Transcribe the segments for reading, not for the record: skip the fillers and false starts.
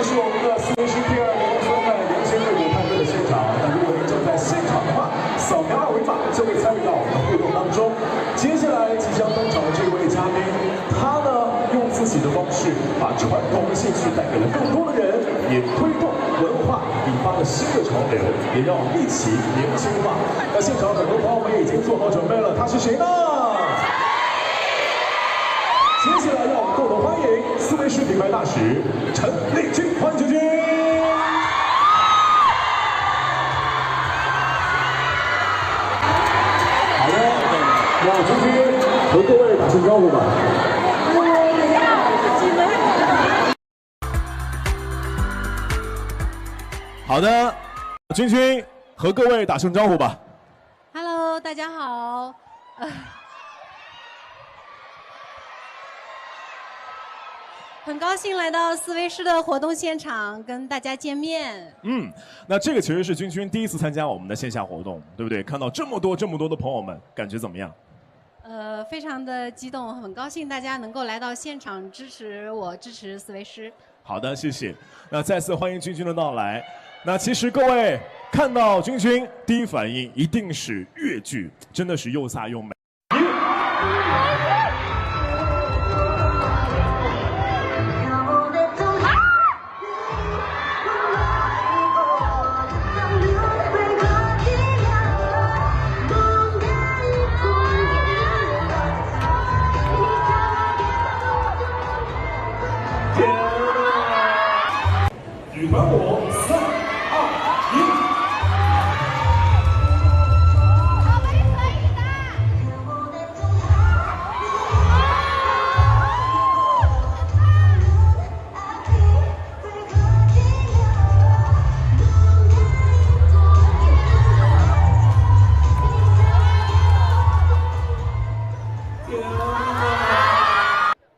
是我们的4维师第2年春晚年轻日舞派对的现场。那如果您正在现场的话，扫描2维码就会参与到我们的互动当中。接下来即将登场的这位嘉宾，他呢用自己的方式把传统的兴趣带给了更多的人，也推动文化，引发了新的潮流，也让我们一起年轻化。那现场很多朋友们也已经做好准备了，他是谁呢？接下来让我们共同欢迎4维师品牌大使陈立军，欢迎军军。好的，让军军和各位打声招呼吧。好的，军军和各位打声招呼吧。Hello， 大家好。很高兴来到4维师的活动现场，跟大家见面。那这个其实是军军第一次参加我们的线下活动，对不对？看到这么多的朋友们，感觉怎么样？非常的激动，很高兴大家能够来到现场支持我，支持4维师。好的，谢谢。那再次欢迎军军的到来。那其实各位看到军军，第一反应一定是越剧，真的是又飒又美。女团舞3、2、1。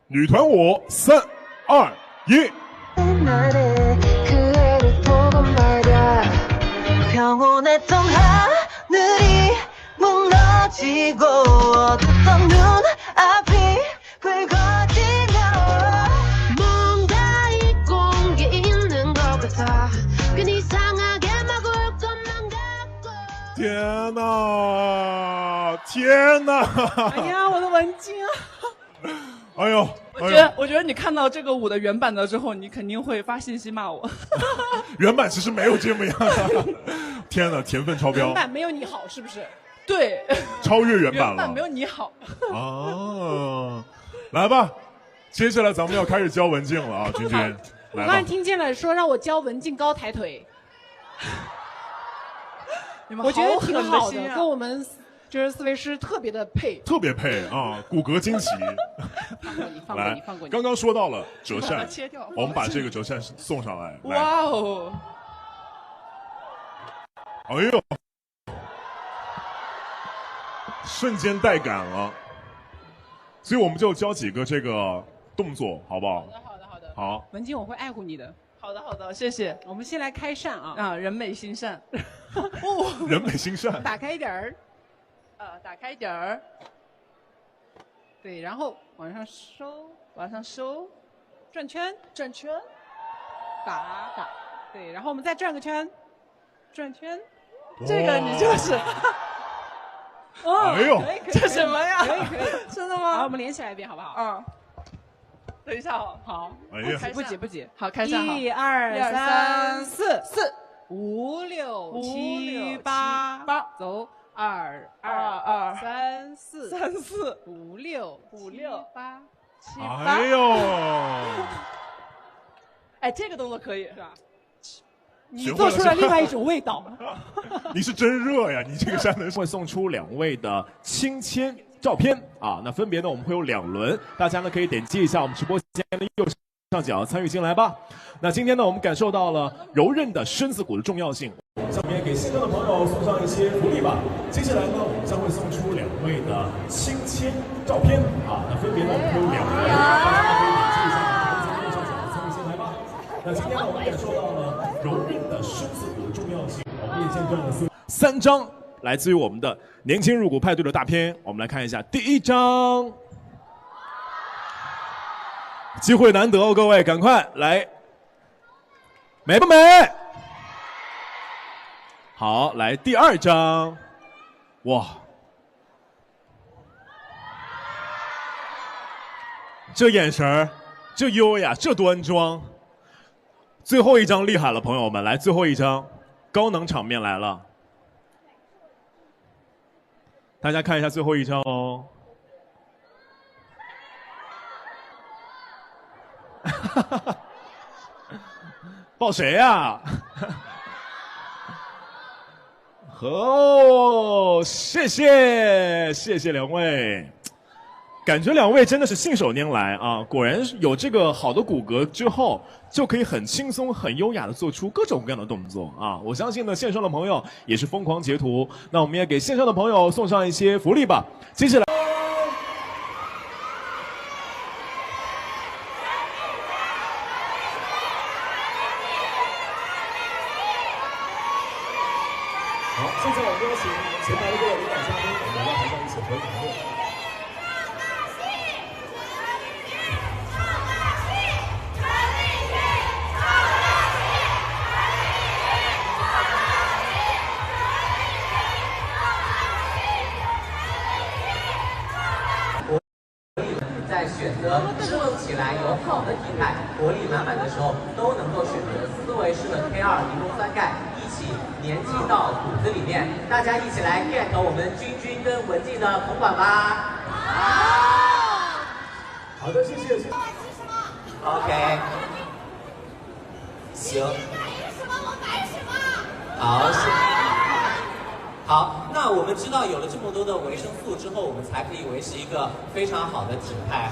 女团舞3、2、1。 평온했던 하늘이 무너지고 어두웠던 눈앞이 붉어지며 뭔가 이 공기에 있는 것 같아 괜히 이상하게 막 울 것만 같고 天哪！天哪！哎呀，我的文静啊！哎呦！我觉得你看到这个舞的原版的之后，你肯定会发信息骂我。原版其实没有这么样。天哪，甜分超标。原版没有你好，是不是？对。超越原版了。原版没有你好。啊，来吧，接下来咱们要开始教文静了啊，君君。我刚才听见了说让我教文静高抬腿。我觉得挺好的，跟我们。 就是4维师特别的配，特别配啊，骨骼惊奇。来，刚刚说到了折扇，我们把这个折扇送上来。哇哦！哎呦，瞬间带感了。所以我们就教几个这个动作，好不好？好的。好，文静，我会爱护你的。好的，谢谢。我们先来开扇啊！啊，人美心善。哦，人美心善。打开一点儿。 打开一点儿，对，然后往上收，转圈，打，对，然后我们再转个圈，转圈，这个你就是，哦，哎呦，这什么呀？可以，真的吗？好，我们连起来一遍，好不好？嗯，等一下哦，好，哎呀，不急，好，开扇，1、2、3、4、 5、6、7、7、8， 8，走。 2、3、4、5、6、7、8、7、8。哎呦！哎，这个动作可以是吧？你做出了另外一种味道。你是真热呀！你这个扇子会送出2位的亲签照片啊，那分别呢我们会有2轮，大家呢可以点击一下我们直播间的右上角参与进来吧。那今天呢我们感受到了柔韧的身子骨的重要性。 下面给新增的朋友送上一些福利吧。接下来呢，我们将会送出2位的亲签照片啊，那分别呢我们会有2位，大家可以点击一下右上角的参与进来吧。那今天呢，我们感受到了柔韧的身子骨的重要性，我们也见证了3张来自于我们的年轻入股派对的大片。我们来看一下第1张，机会难得哦，各位赶快来美不美？好，来第2张，哇，这眼神儿，这优雅，这端庄。最后一张厉害了，朋友们，来最后一张，高能场面来了。大家看一下最后一张哦。抱谁呀？哦，谢谢两位，感觉两位真的是信手拈来啊！果然有这个好的骨骼之后，就可以很轻松、很优雅的做出各种各样的动作啊！我相信呢，线上的朋友也是疯狂截图。那我们也给线上的朋友送上一些福利吧。接下来。好，现在我们邀请前排的各位领导嘉宾，我们来台上一起合影留念。在选择支棱起来有好的体态、活力满满的时候，都能够选择4维式的 K2 尼龙酸钙，一起粘进到骨子里面。大家一起来 get 我们君君跟文静的同款吧！好的，谢谢。OK， 行。好，是。好，那我们知道有了这么多的维生素之后，我们才可以维持一个非常好的体态。